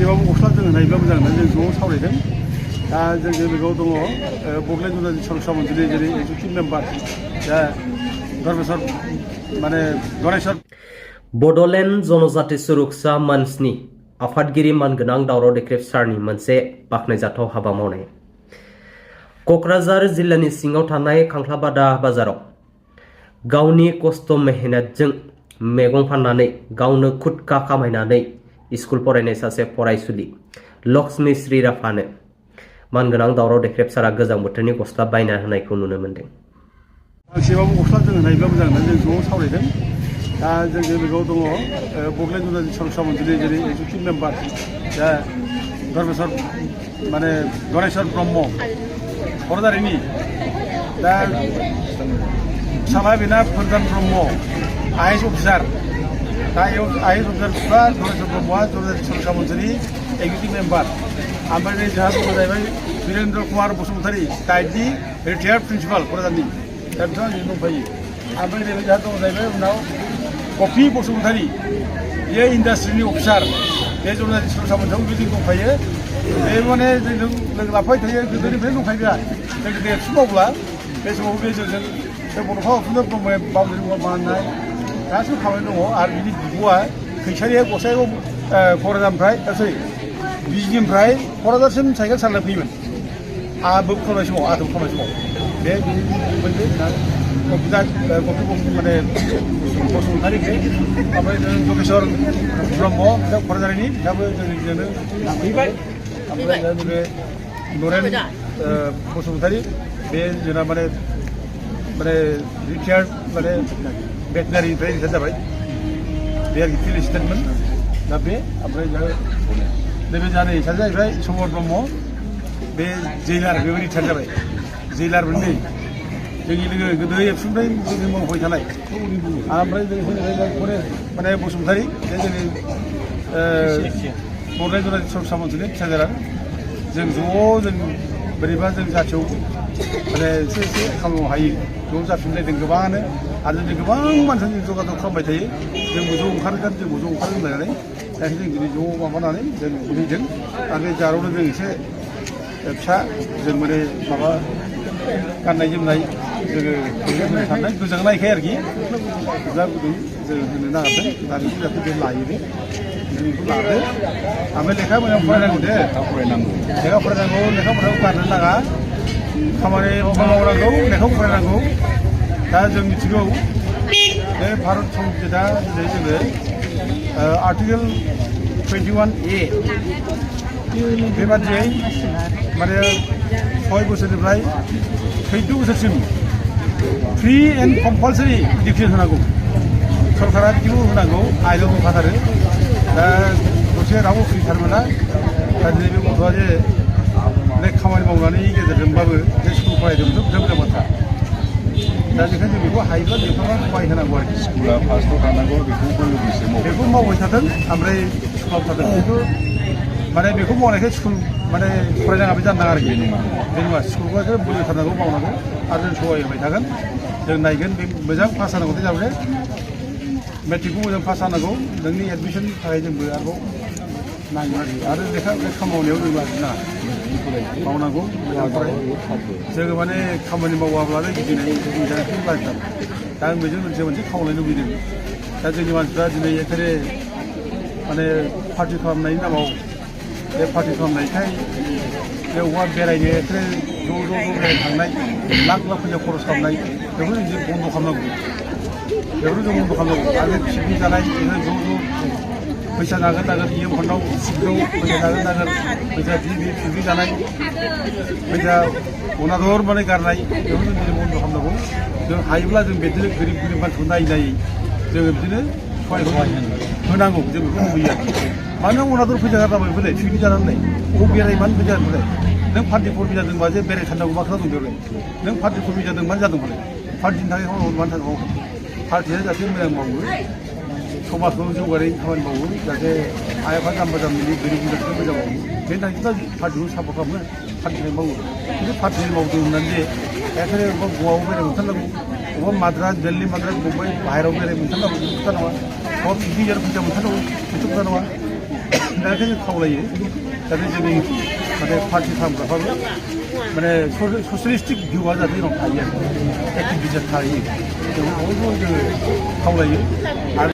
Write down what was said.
गांसेबाबो गस्ला जोङो नायोब्ला मोजां होननानै जों ज' सावरायदों। दा जोंनि लोगोआव दङ बड'लेण्ड जुनारनि सरसा मन्थ्रि जेरै एक्जिकिउटिभ मेम्बार दा धर्मेश्वर माने गणेश्वर बड'लेण्ड जनजाति सुरक्षा मंचनि आफादगिरि मानगोनां दावराव देख्रेब सारनि मोनसे बाख्नायजाथाव हाबा मावनाय। क'क्राझार जिल्लानि सिङाव थानाय खांख्लाबादा बाजाराव गावनि खस्थ' मेहनतजों मैगं फाननानै गावनो खुदका खामायनानै स्कुल फरायनाय सासे फरायसुलि लक्ष्मी श्रीराभानो मानगोनां दावराव देख्रेब सारा गोजां बोथोरनि गस्ला बायना होनायखौ नुनो मोन्दों। गांसेबाबो गस्ला जोङो नायोब्ला मोजां होननानै जों ज' सावरायदों। दा जोंनि लोगोआव दङ बड'लेण्ड जुनारनि सरसा मन्थ्रि जेरै एक्जिकिउटिभ मेम्बार दा धर्मेश्वर माने गणेश्वर ब्रह्म क'क्राझारनि दा फिसाला बेना फोरदान ब्रह्म IAS अफिसार दा IAS अफिसार धर्मेश्वर ब्रह्मआ जुनारनि सरसा मन्थ्रिनि एक्जिकिउटिभ मेम्बार ओमफ्राय जोंहा दङ जाहैबाय वीरेन्द्र कुमार बसुमतारी डाइटनि रिटायार्ड प्रिन्सिपाल क'क्राझारनि दा बिथाङा जों दंफायो। ओमफ्राय नैबे जोंहा दङ जाहैबाय उनाव कफि बसुमतारी बे इन्डास्ट्रिनि अफिसार बे जुनारनि सरसा मन्थ्रियाव बिदि दंफायो। बे माने जों लोगो लाफाबाय थायो गोदोनिफ्रायनो दंखायो जोंहा जों देरसिन मावब्ला बे समाव बे जोंजों बे बड'फा उखुमजों ब्रह्म बाउण्डारि वाल बानायनाय गासिबो खामानि दङ आरो बिनि बिब'आ फैसालिया गसाइगाव क'क्राझारनिफ्राय सरि बिजनिफ्राय क'क्राझारसिम साइकेल सालायना फैयोमोन आबो खालामनाय समाव बे माने बसुमतारीखौ ओमफ्राय जगेश्वर ब्रह्म दा क'क्राझारनि दाबो जोंनो लांफैबाय। ओमफ्राय नैबे नरेन बसुमतारी बे जोंना माने रिटायार्ड माने भेटेनारिनिफ्राय रिटायार जाबाय बे आरोखि फिल्ड एसिस्टेन्टमोन दा बे ओमफ्राय नैबे जोंहा नै सासे जाहैबाय समर ब्रह्म बे जेइलार बेबो रिटायार जाबाय जेइलारमोन नै जोंनि लोगो गोदो एबसुनिफ्राय जोंनि मावबाय थानाय। ओमफ्राय जों माने बसुमतारी बे जोंनि बड'लेण्ड जुनारनि सरसा मन्थ्रिनि फिसाजोआ जों बोरैबा जों जाथियाव माने एसे खामानि मावनो हायो ज' जाफिनलायदों गोबाङानो आरो जों गोबां मानसिजों जगाजग खालामबाय थायो जोंबो ज' ओंखारगोन होनलायनानै दा जों दिनै ज' माबानानै जों फैदों आरो बे जारावनो जों एसे फिसा जों माने माबा गाननाय जोमनाय जोङो होनो साननाय गोजांनायखाय आरोखि दा गुदुं जों होनो नागिरदों दा बेखौ जाहाथे बे लायो बे बेखौ लादो ओमफ्राय लेखा मोजां फरायनांगौ दे लेखा फरायनांगौ लेखाफोरखौ गारनो नाङा खामानि मावनांगौ लेखा फरायनांगौ। दा जों मिथिगौ बे भारत संबिजिता दिनै जोङो आर्टिकेल 21A बेबादियै माने 6 बोसोरनिफ्राय 14 बोसोरसिम फ्रि एन्ड कम्पालसारि इडुकेसन होनांगौ सरकारा बिदिखौ होनांगौ आइनाव दंखाथारो। दा दसे रावबो फ्रिथार मोना दा दिनै बे गथ'आ जे खामानि मावनायनि गेजेरजोंबाबो बे स्कुल फरायदोंमोन बिराद मोजां बाथ्रा। दा बेखायनो जों बेखौ हायोब्ला बेफोराव सहाय होनांगौ आरोखि स्कुला फार्स्टआव थानांगौ बेखौ मावबाय थाथों ओमफ्राय स्कुलाव थाथों खिन्थु माने बेखौ मावनायखाय स्कुल माने फरायनाङा बे जानो नाङा आरोखि बे नङा स्कुलखौसो बुजिथारनांगौ मावनांगौ आरो जों सहाय होबाय थागोन जों नायगोन बे मोजां पास जानांगौ जाबाय मेट्रिकखौ मोजां पास जानांगौ नोंनि एडमिसननि थाखाय जोंबो आरोबाव नांगौ आरो लेखा मावनायाव जों लाजिनाङा मावनांगौ जोङो माने खामानि मावाब्लानो गिदिंनाय जानायखौ लाजिथार। दा आं बेजों मोनसे खावलायनो लुबैदों दा जोंनि मानसिफ्रा दिनै एखेबारे माने पार्टि खालामनायनि नामाव बे पार्टि खालामनायखाय बेवहाय बेरायनो एखेबारे ज' बेरायनो थांनाय लाख फैसा खरस खालामनाय बेखौ जों बन्द' खालामनांगौ आरो पिकनिक जानाय ज' फैसा नागिर इएम फन्डआव सिटखौ फैसा नागिर फैसा पिकनिक जानाय फैसा अनादर माने गारनाय बेखौ जों दिनै बन्द' खालामनांगौ। जों हायोब्ला जों बिदिनो गोरिब मानसिखौ नायै जोङो बिदिनो सहाय होनांगौ जों बेखौ लुबैयो आरो मानो अनादर फैसा गारनांगौ बेफोरलाय पिकनिक जानानै अ बेराय मानो फैसा जादोंमोनलाय नों पार्टि फर्मि जादोंबा जे बेरायथारनांगौ मा खोथा दं बेवलाय नों पार्टि फर्मि जादों मानो जादोंमोनलाय पार्टिनि थाखाय खामानि मानो थाखाय पार्टिया जाहाथे मोजां मावो समाजखौ जौगानायनि खामानि मावो जाहाथे आइ आफा जाम्बा जाम्बिनि गोरिब गुन्द्राखौ मोजां मावो बेनि थाखाय पार्टिखौ सापर्ट खालामो पार्टिनि मावो खिन्थु पार्टिनि मावदों होननानै जे एखेबारे अबेबा गवायाव बेराय मोनथारनांगौ अबेबा माद्रास दिल्ली माद्रास मुम्बाइ बाहेरायाव बेराय मोनथारनांगौ खोथा नङा सब पिकनिक जानो फैसा मोनथारनांगौ बेथ' खोथा नङा। दा बेखायनो खावलायो जाहाथे जोंनि माने पार्टि खालामग्राफ्राबो माने ससियलिस्टिक भिउआ जाहाथे जोंनाव थायो आरो एक्टिभिटिया थायो जों बयबो जोङो खावलायो आरो